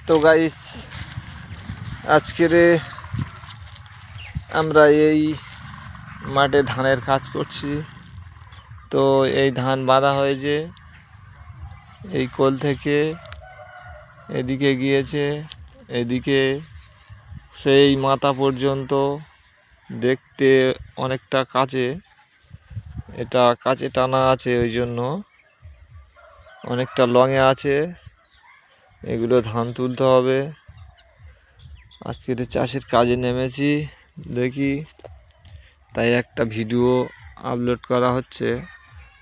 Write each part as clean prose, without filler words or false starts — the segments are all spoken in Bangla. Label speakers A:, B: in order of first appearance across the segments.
A: তো গাইস, আজকের আমরা এই মাঠে ধানের কাজ করছি। তো এই ধান বাঁধা হয়েছে, এই কোল থেকে এদিকে গিয়েছে, এদিকে সেই মাথা পর্যন্ত। দেখতে অনেকটা কাছে, এটা কাছে টানা আছে, ওই জন্য অনেকটা লংয়ে আছে। এগুলো ধান তুলতে হবে। আজকের চাষের কাজে নেমেছি, দেখি তাই একটা ভিডিও আপলোড করা হচ্ছে।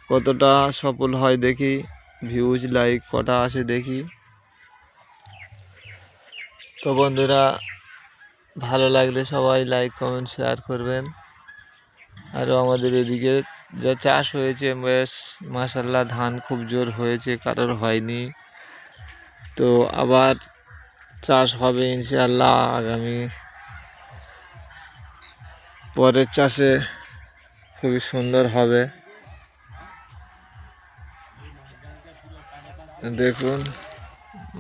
A: কতটা সফল হয় দেখি, ভিউজ লাইক কটা আসে দেখি। তো বন্ধুরা, ভালো লাগলে সবাই লাইক কমেন্ট শেয়ার করবেন। আরও আমাদের এদিকে যা চাষ হয়েছে, বেশ মাশাআল্লাহ ধান খুব জোর হয়েছে, কারোর হয়নি। তো আবার চাষ হবে ইনশাআল্লাহ আগামী পরের চাষে, খুবই সুন্দর হবে। দেখুন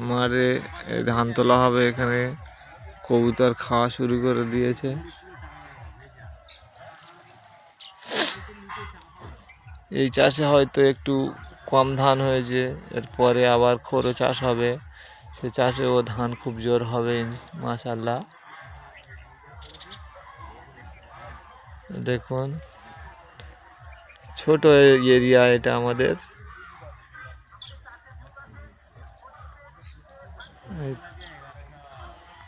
A: মারে ধান তোলা হবে, এখানে কবুতর খাওয়া শুরু করে দিয়েছে। এই চাষে হয়তো একটু কম ধান হয়েছে, এরপরে আবার খোরো চাষ হবে, সে চাষেও ধান খুব জোর হবে মাশাআল্লাহ। দেখুন ছোট এরিয়া এটা আমাদের।